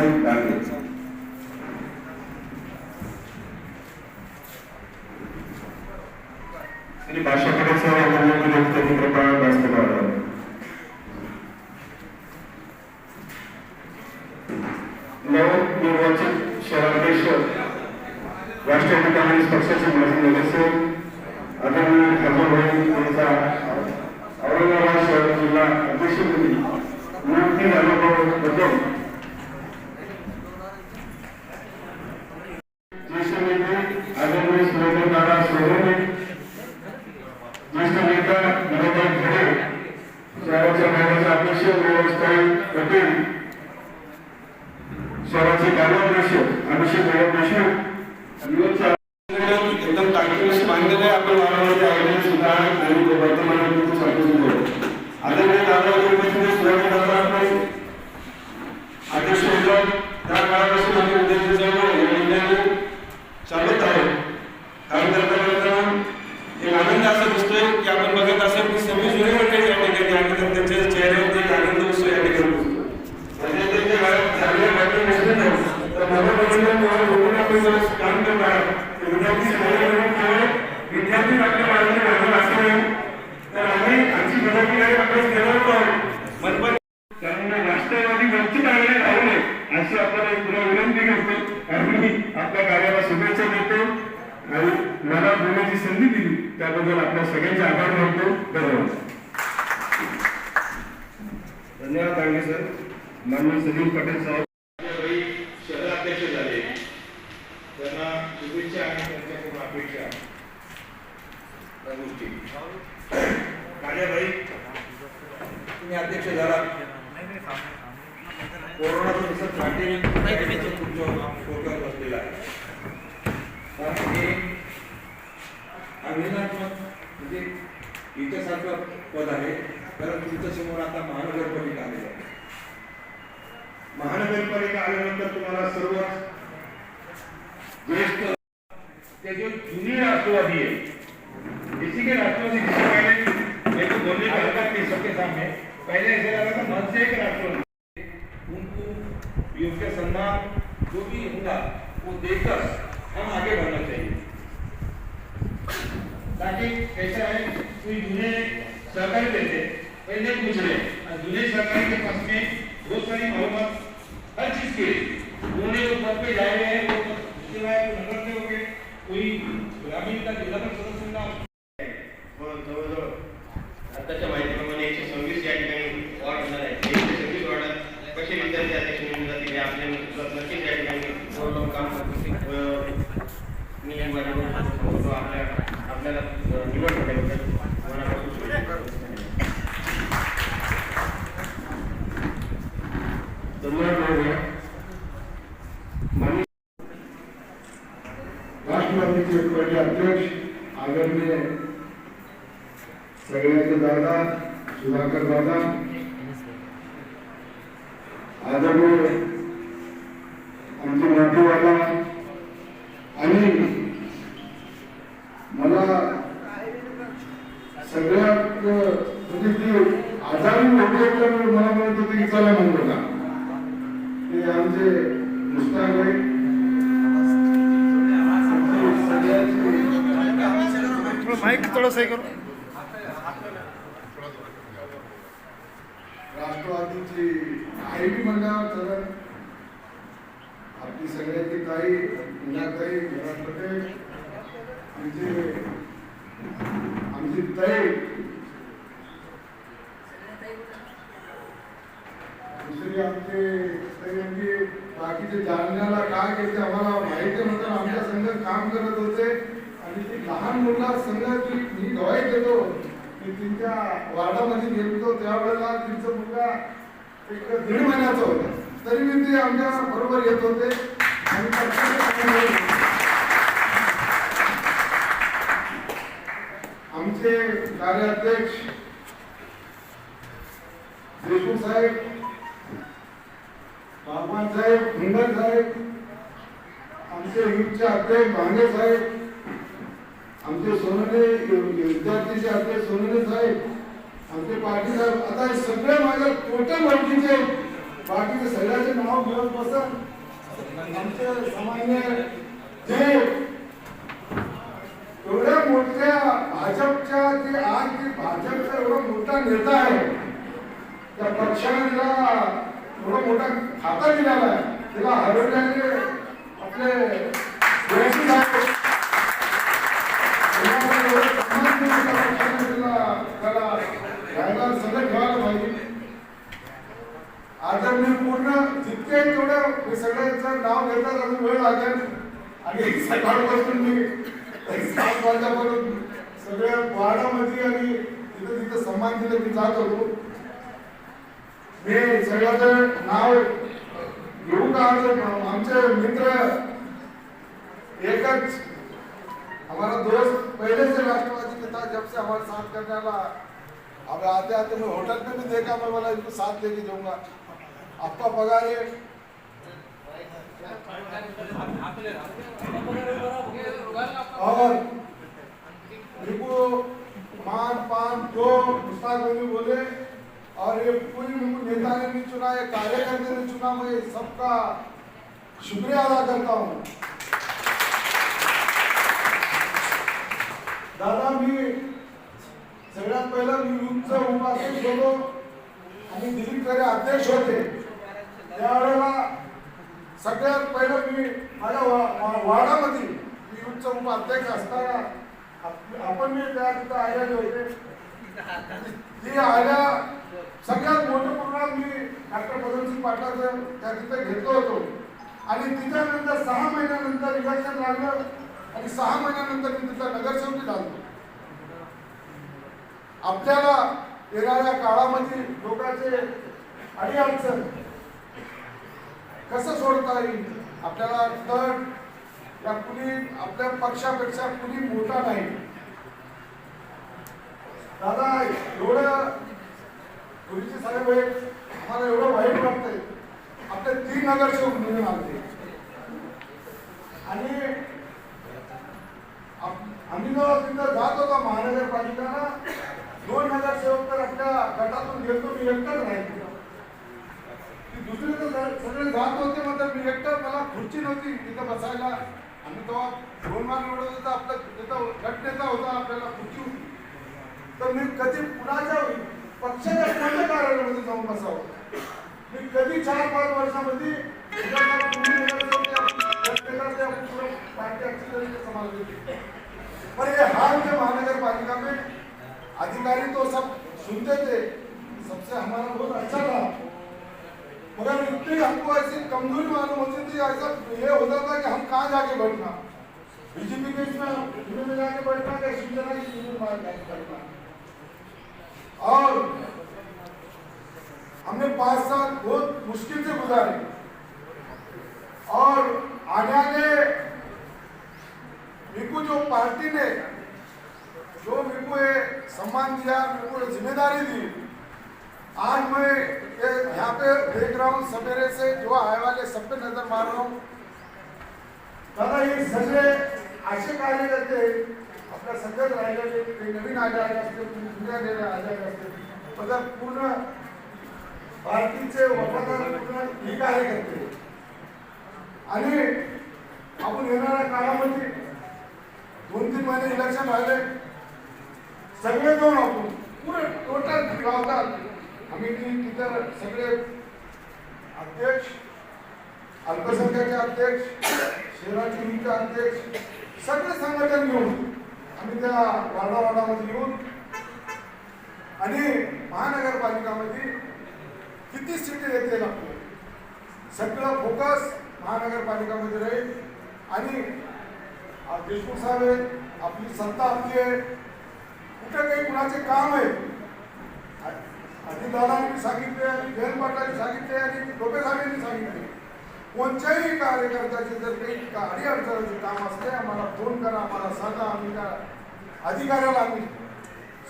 विनायक डाके. श्री भाषा पटेल सर यांनी कृपा व्यासपीठ वाढवावे. नवनिर्वाचित शहराध्यक्ष राष्ट्रवादी काँग्रेस पक्षाचे माजी नगरसेवक आदरणीय खासदार यांचा औरंगाबाद शहर जिल्हा अध्यक्षपदी नियुक्ती झाल्याबद्दल ज्येष्ठ नेते आदरणीय सुरेंद्रदादा सोनवणे, ज्येष्ठ नेता मनोहर खरे, शहराच्या मान्यता अध्यक्ष व्यवस्थापक पटेल, शहराचे कार्याध्यक्ष अभिषेक देशमुख, एकदम ताकदीने मानलेले आपण वारंवार आयोजन सुद्धा आणि वर्तमानात चालू आदरणीय दादा अध्यक्ष त्या काळापासून आम्ही उद्योग चालत आहोत. काम करता एक आनंद असा दिसतोय की आपण बघत असेल की सगळी जुने मंडळी या ठिकाणी आणि त्यांच्या चेहऱ्यावरती एक आनंद उत्सव या ठिकाणी काम करतात विद्यार्थी आपल्या बाजूने लागून असेल तर आम्ही आमची जबाबदारी अभ्यास केला होतो मनपा कारण राष्ट्रवादी वंचित आघाडी राहू नये अशी आपल्याला एक पुन्हा विनंती करतो. आम्ही आपल्या कार्याला शुभेच्छा देतो आणि मला बोलण्याची संधी दिली त्याबद्दल आपल्या सगळ्यांचे आभार मानतो. धन्यवाद. धन्यवाद डांगे सर. माननीय सलीम पटेल साहेब शहराध्यक्ष झाले, त्यांना शुभेच्छा आणि त्यांच्याकडून अपेक्षा त्या गोष्टी. कार्याबाई तुम्ही अध्यक्ष झाला, कोरोनाचं जसं स्टार्टिंग तुमच्या बसलेला आहे कारण हे अभिनयात्मक म्हणजे हिच्यासारखं पद आहे. कारण तुमच्या समोर आता महानगरपालिका आलेली आहे. महानगरपालिका आल्यानंतर तुम्हाला सर्व ज्येष्ठ ते जो जुनी राष्ट्रवादी है इसी के राष्ट्रवादी जिसे पहले मैं तो बोलने का हल्का के सबके सामने पहले ऐसे लगा था मन से एक राष्ट्रवादी उनको योग्य सम्मान जो भी होगा वो देकर हम आगे बढ़ना चाहिए ताकि कैसा है कोई जुने सहकारी देते पहले पूछ रहे जुने सहकारी के पास में बहुत सारी मालूमात हर चीज के उन्होंने जो पद पे जाए हैं वो नगर से होंगे कोई ग्रामीण का जिल्हा सदस्यांना जवळजवळ आताच्या माहितीप्रमाणे 126 या ठिकाणी वॉर्ड होणार आहे. 126 वॉर्डात कसे विद्यार्थी अध्यक्ष निवडून जातील आपल्या नक्कीच या ठिकाणी काम करतो. मी आपल्याला निवड केल्याबद्दल मनापासून शुभेच्छा करतो. राष्ट्रवादीचे पहिले अध्यक्ष आदरणीय सगळ्यांचे दादा सुधाकर दादा, आदरणीय आमचे मोठेवाला आणि मला सगळ्यात म्हणजे ती आजारी होते तर मला म्हणत होते की चला म्हणतो ते आमचे मुस्ताक आहे. माइक थोड़ा सही करो. राष्ट्रवादीची आयटी मंडळावर आपली सगळ्याची ताई मीनाताई पटेल आमची ताई दुसरी आमचे बाकीचे जालन्याला काय केले आम्हाला माहिती नव्हतं. आमच्या संघ काम करत होते आणि ती लहान मुला संघाची मी गवाही देतो मी त्यांच्या वार्डामध्ये गेलो त्यावेळेला तिचा मुलगा एक 1.5 महिन्याचा होता तरी मी ते आमच्या बरोबर येत होते आणि आमचे कार्याध्यक्ष देशमुख साहेब, बाबा साहेब, हुंडर साहेब, आमचे युथचे अध्यक्ष भांगे साहेब, आमचे सोनने विद्यार्थीचे अध्यक्ष सोनने साहेब, आमचे पाटील साहेब, आता सगळे माझ्या टोटल ओळखीचे बाकीचे सगळ्याचे नाव घेऊन बसन. आमचे सामान्य जे एवढ्या मोठ्या भाजपच्या जे आज जे भाजपचा एवढा मोठा नेता आहे, त्या पक्षाने त्याला एवढा मोठा खाता दिलेला आहे, त्याला हरवल्याने आपले सगळं ठेवायला पाहिजे. आता मी पूर्ण जितके तेवढं सगळ्यांचं नाव घेतात अजून वेळ लागेल आणि सकाळपासून मी 7 वाजल्यापर्यंत सगळ्या वार्डामध्ये आणि तिथं तिथं सन्मान दिलं मी जात होतो. मी सगळ्याचं नाव घेऊ का? आमचे मित्र एकच हमारा दोस्त पहले से राष्ट्रवादी के था, जब से हमारे साथ करने वाला, अब आते आते मैं होटल में भी देखा, मैं बोला इनको साथ लेके जाऊंगा. आपका पगार है और इनको मान पान जो मुस्ताक बोले और ये पूरी नेता ने भी चुना, ये कार्यकर्ता ने चुना, मैं सबका शुक्रिया अदा करता हूँ. दादा मी सगळ्यात पहिलं मी युथचा उपाध्यक्ष होतो आणि दिलीप खरे अध्यक्ष होते. त्यावेळेला सगळ्यात पहिलं मी माझ्या वार्डामध्ये युथचा उपाध्यक्ष असताना आपण मी त्या तिथं आलेले होते. ती आल्या सगळ्यात मोठं प्रोग्राम मी डॉक्टर पदमसिंग पाटलाचं त्या तिथं घेतलो होतो आणि तिच्यानंतर 6 महिन्यानंतर इलेक्शन लागलं आणि 6 महिन्यानंतर मी तिथं नगरसेवक झालो. आपल्याला येणाऱ्या काळामध्ये लोकांचे अडीअडचण कसं सोडता येईल, आपल्याला तर या कुणी आपल्या पक्षापेक्षा कुणी मोठा नाही. दादा एवढं गुरुजी साहेब आम्हाला एवढं वाईट वाटतंय, आपले 3 नगरसेवक निवडून आले आणि आम्ही जेव्हा तिथं जात होतो महानगरपालिकाला 2 नगरसेवक तर आपल्या गटातून गेलो, मी एकटाच राहिलो. दुसरे तर सगळे जात होते, म्हणजे मी एकटाच, मला खुर्ची नव्हती तिथं बसायला. आम्ही तेव्हा 2 मार्क निवडत होता, आपला तिथं गट नेता होता, आपल्याला खुर्ची होती. तर मी कधी कुणाच्या पक्षाच्या कोणत्या कार्यालयामध्ये जाऊन बसावं, मी कधी 4-5 वर्षामध्ये पर ये हाल के महानगरपालिका में अधिकारी तो सब सुनते थे, सबसे हमारा बहुत अच्छा था, मगर इतनी हमको ऐसी कमजोरी मालूम होती थी, ऐसा ये होता था कि हम कहाँ जाके बैठना, बीजेपी के इसमें जाके बैठना या शिवसेना की में जाके बैठना. और हमने 5 साल बहुत मुश्किल से गुजारे और आगे मेरे जो पार्टी ने जो मेरे को ये सम्मान दिया, मेरे को जिम्मेदारी दी, आज मैं यहाँ पे देख रहा हूँ सवेरे से जो आए वाले सब पे नजर मार रहा हूँ. दादा ये सगळे असे कार्यकर्ते आपल्या सगळ्यात राहिलेले, काही नवीन आलेले असते, जुन्या आलेले असते, म्हणजे पूर्ण पार्टीचे वफादार पूर्ण हे कार्यकर्ते. आणि आपण येणाऱ्या काळामध्ये 2-3 महिने इलेक्शन राहिले, सगळे जाऊन आपण पुरे टोटल गावतात. आम्ही तिथं सगळे अध्यक्ष, अल्पसंख्याचे अध्यक्ष, शहराचे युनिटचे अध्यक्ष, सगळे संघटन घेऊन आम्ही त्या वार्डामध्ये येऊन आणि महानगरपालिकामध्ये किती सीट येतील आपल्याला सगळं फोकस महानगरपालिकामध्ये राहील. आणि देशमुख साहेब, आपली सत्ता आपली आहे, कुठे काही कुणाचे काम आहे, अधिदारांनी सांगितले आणि जयंत पाटलांनी सांगितले आणि डोके साहेबांनी सांगितले, कोणत्याही कार्यकर्त्याचे जर काही अडीअडचणीचे काम असते आम्हाला फोन करा, आम्हाला सांगा, आम्ही त्या अधिकाऱ्याला आम्ही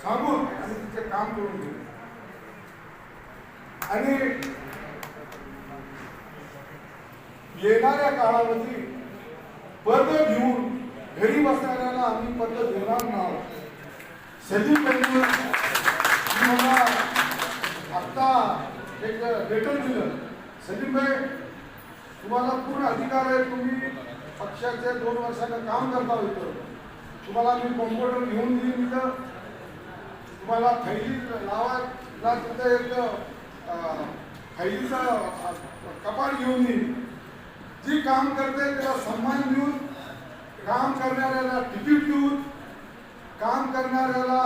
सांगून आणि तिचे काम करून घेऊ. आणि येणाऱ्या काळामध्ये पद घेऊन घरी बसणाऱ्याला आम्ही पद देणार नाही. सजीव मला आता एक लेटर दिलं सलीम भाई, तुम्हाला पूर्ण अधिकार आहे. तुम्ही पक्षाचे 2 वर्षानं काम करता होतं. तुम्हाला मी कॉम्प्युटर घेऊन देईन तिथं. तुम्हाला थैली लावायला तिथं एक थैलीचं कपाट घेऊन देईन. जी काम करते त्याला सन्मान देऊन, काम करणाऱ्याला तिकीट देऊन, काम करणाऱ्याला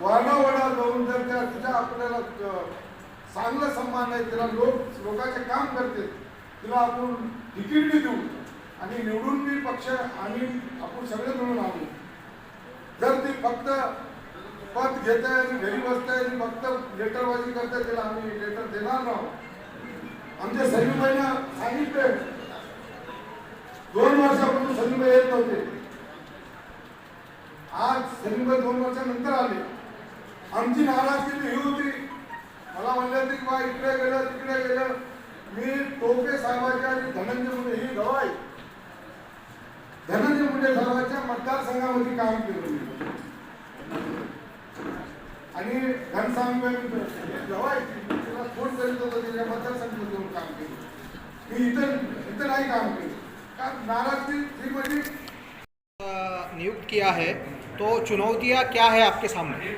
वारणावडा जाऊन जर तिच्या आपल्याला चांगलं सन्मान आहे, त्याला लोकांचे काम करते, तिला आपण तिकीट बी देऊ आणि निवडून बी पक्ष आणि आपण सगळे मिळून आणू. जर ती फक्त पद घेत आहे आणि घरी बसत आहे आणि फक्त लेटरबाजी करते, त्याला आम्ही लेटर देणार नाही. आमच्या सलीमबाईंना सांगितले 2 वर्षापासून सलीमबाई येत नव्हते. आज सलीमबाई 2 वर्षानंतर आले. आमची नाराजगी ही होती. मला म्हणले होते की बा इकडे गेलं तिकडे गेलं. मी टोपे साहेबांचे आणि धनंजय मुंडे ही गवाई धनंजय मुंडे साहेबांच्या मतदारसंघामध्ये काम केलं आणि घनसांगबाई गवाई तिला फोन करीत होतं, त्याच्या मतदारसंघामध्ये जाऊन काम केलं. मी इथं नाही काम केलं. का नाराजगी ही म्हणजे नियुक्त किया है, तो चुनौतियाँ क्या है आपके सामने?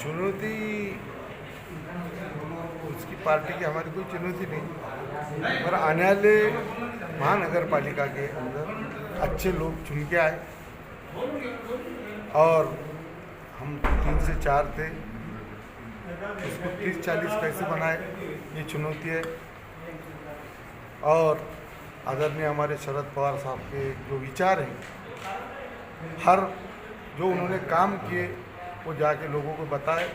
चुनौती उसकी पार्टी की हमारी कोई चुनौती नहीं, पर आने वाले महानगर पालिका के अंदर अच्छे लोग चुन के आए और हम 3 से 4 थे, उसको 30-40 कैसे बनाए, ये चुनौती है. और आदरणीय हमारे शरद पवार साहब के जो विचार हैं, हर जो उन्होंने काम किए वो जाके लोगों को बताए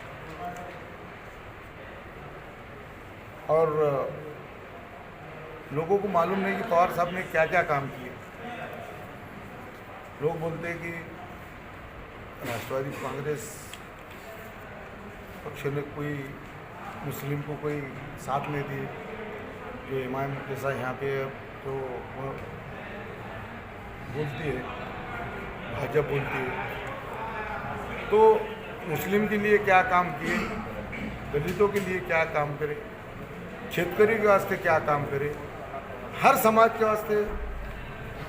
और लोगों को मालूम नहीं कि पवार साहब ने क्या क्या काम किए. लोग बोलते हैं कि राष्ट्रवादी कांग्रेस पक्ष ने कोई मुस्लिम को कोई साथ नहीं दिए, जो इमाम जैसा यहाँ पे तो बोलती है, भाजपा बोलती है. तो मुस्लिम के लिए क्या काम किए, दलितों के लिए क्या काम करे, शेतकरी के वास्ते क्या काम करे, हर समाज के वास्ते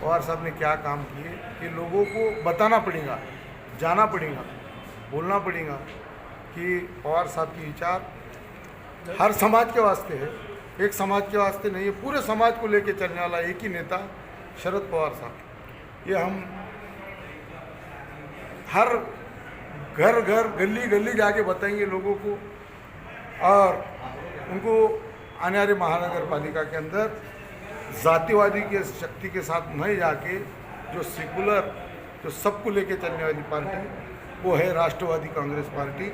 पवार साहब ने क्या काम किए, ये लोगों को बताना पड़ेगा, जाना पड़ेगा, बोलना पड़ेगा कि पवार साहब की विचार हर समाज के वास्ते है, एक समाज के वास्ते नहीं है, पूरे समाज को लेके चलने वाला एक ही नेता शरद पवार साहब. ये हम हर घर घर गली गली जाके बताएंगे लोगों को और उनको आने वाले महानगर पालिका के अंदर जातिवादी के शक्ति के साथ नहीं जाके जो सेकुलर जो सबको लेके चलने वाली पार्टी वो है राष्ट्रवादी कांग्रेस पार्टी.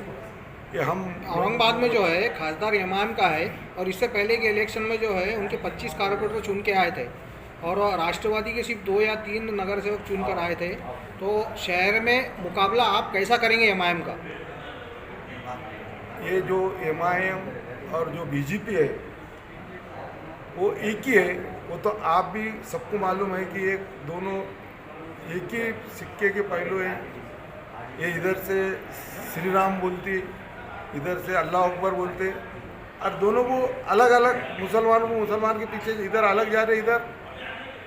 ये हम औरंगाबाद में जो है खासदार इमाम का है और इससे पहले के इलेक्शन में जो है उनके 25 कारपोरेटर चुन के आए थे और राष्ट्रवादी के सिर्फ 2 या 3 नगर सेवक चुन कर आए थे. तो शहर में मुकाबला आप कैसा करेंगे एमआईएम का? ये जो एमआईएम और जो बीजेपी है वो एक ही है. वो तो आप भी सबको मालूम है कि एक दोनों एक ही सिक्के के पहलू हैं. ये इधर से श्री राम बोलती, इधर से अल्लाह अकबर बोलते और दोनों को अलग अलग, मुसलमानों को मुसलमान के पीछे इधर अलग जा रहे, इधर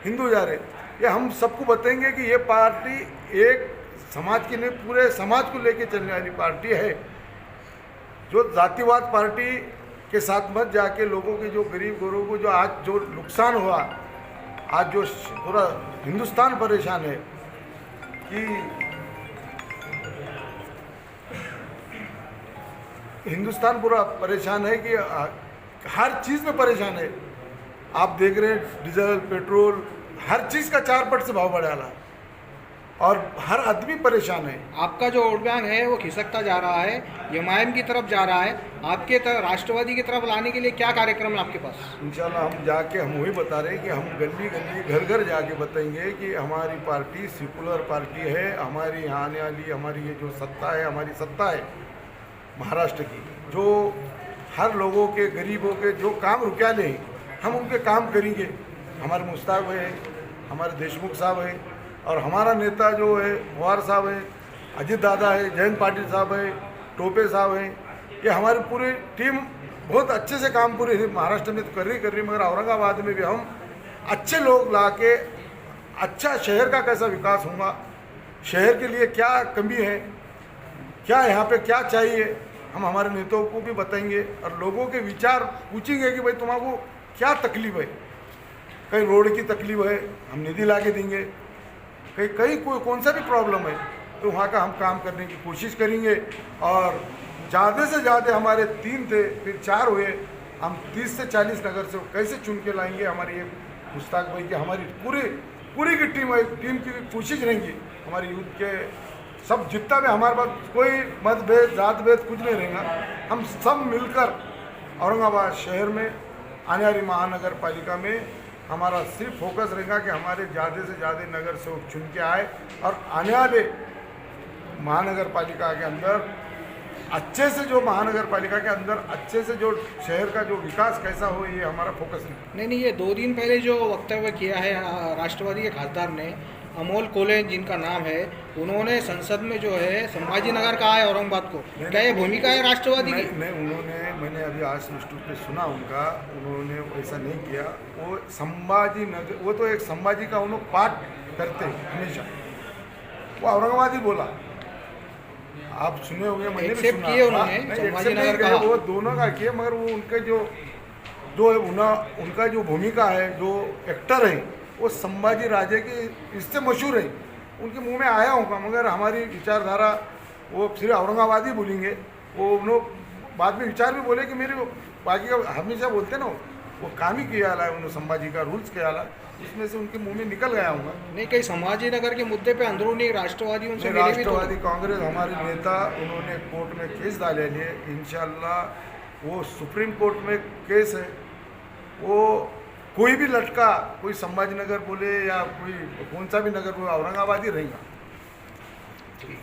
हिंदू जा रहे. ये हम सबको बताएंगे कि ये पार्टी एक समाज की नहीं, पूरे समाज को लेके चलने वाली पार्टी है. जो जातिवाद पार्टी के साथ मत जाके लोगों के जो गरीब गोरों को जो आज जो नुकसान हुआ, आज जो पूरा हिंदुस्तान परेशान है कि हिंदुस्तान पूरा परेशान है कि हर चीज़ में परेशान है. आप देख रहे हैं डीजल पेट्रोल हर चीज़ का 4 पट से भाव बढ़ रहा है और हर आदमी परेशान है. आपका जो वोट बैंक है वो खिसकता जा रहा है, एमआईएम की तरफ जा रहा है. आपके राष्ट्रवादी की तरफ लाने के लिए क्या कार्यक्रम है आपके पास? इंशाल्लाह हम जाके हम वही बता रहे हैं कि हम गली गली घर घर जाके बताएंगे कि हमारी पार्टी सेकुलर पार्टी है. हमारी यहाँ आने वाली हमारी ये जो सत्ता है, हमारी सत्ता है महाराष्ट्र की, जो हर लोगों के गरीबों के जो काम रुका नहीं, हम उनके काम करेंगे. हमारे मुश्ताक है, हमारे देशमुख साहब है और हमारा नेता जो है पवार साहब है, अजित दादा है, जयंत पाटिल साहब है, टोपे साहब हैं, ये हमारी पूरी टीम बहुत अच्छे से काम पूरे महाराष्ट्र में तो कर रही, मगर औरंगाबाद में भी हम अच्छे लोग ला के अच्छा शहर का कैसा विकास होगा, शहर के लिए क्या कमी है, क्या यहाँ पे क्या चाहिए, हम हमारे नेताओं को भी बताएंगे और लोगों के विचार पूछेंगे कि भाई तुम्हारा क्या तकलीफ है। कहीं रोड की तकलीफ है, हम निधि ला के देंगे। कहीं कहीं कोई कौन सा भी प्रॉब्लम है तो वहाँ का हम काम करने की कोशिश करेंगे। और ज़्यादा से ज़्यादा हमारे 3 थे, फिर 4 हुए, हम 30 से 40 नगर से कैसे चुन के लाएंगे। हमारी ये मुश्ताक भाई की हमारी पूरी की टीम की कोशिश रहेंगी। हमारी यूथ के सब जितना भी हमारे पास कोई मतभेद जात भेद कुछ नहीं रहेगा, हम सब मिलकर औरंगाबाद शहर में आने वाली महानगर पालिका में हमारा सिर्फ फोकस रहेगा कि हमारे ज़्यादा से ज़्यादा नगर सेवक चुन के आए और आने वाले महानगर पालिका के अंदर अच्छे से जो महानगर पालिका के अंदर अच्छे से जो शहर का जो विकास कैसा हो, ये हमारा फोकस है। नहीं, ये 2 दिन पहले जो वक्तव्य किया है राष्ट्रवादी के खासदार ने, अमोल कोले जिनका नाम है, उन्होंने संसद में जो है संभाजी नगर कहा है औरंगाबाद को। क्या ये भूमिका है राष्ट्रवादी की? नहीं, मैंने अभी आज इंस्टीट्यूट पे सुना उनका, उन्होंने ऐसा नहीं किया। वो संभाजी नगर, वो तो एक संभाजी का उन्होंने पाठ करते हैं हमेशा, वो औरंगाबाद ही बोला। आप सुने होंगे, मैंने भी एक्सेप्ट सुना। किए उन्होंने, संभाजी नगर कहा। वो दोनों का किए, मगर वो उनके जो उनका जो भूमिका है, जो एक्टर है, वो संभाजी राजे की इससे मशहूर है, उनके मुंह में आया होगा। मगर हमारी विचारधारा वो सिर्फ औरंगाबाद ही बोलेंगे। वो उन्होंने बाद में विचार भी बोले कि मेरे बाकी का हमेशा बोलते ना, वो काम ही किया है उन्होंने, संभाजी का रूल्स किया है, इसमें से उनके मुंह में निकल गया होगा। नहीं, कहीं संभाजी नगर के मुद्दे पे अंदरूनी राष्ट्रवादी उनसे मिले भी तो? राष्ट्रवादी कांग्रेस हमारे नेता उन्होंने कोर्ट में केस डाले लिए, इंशाल्लाह वो सुप्रीम कोर्ट में केस है, वो कोई भी लटका, कोई संभाजी नगर बोले या कोई कौन सा भी नगर बोले, औरंगाबाद ही रहेगा। ठीक।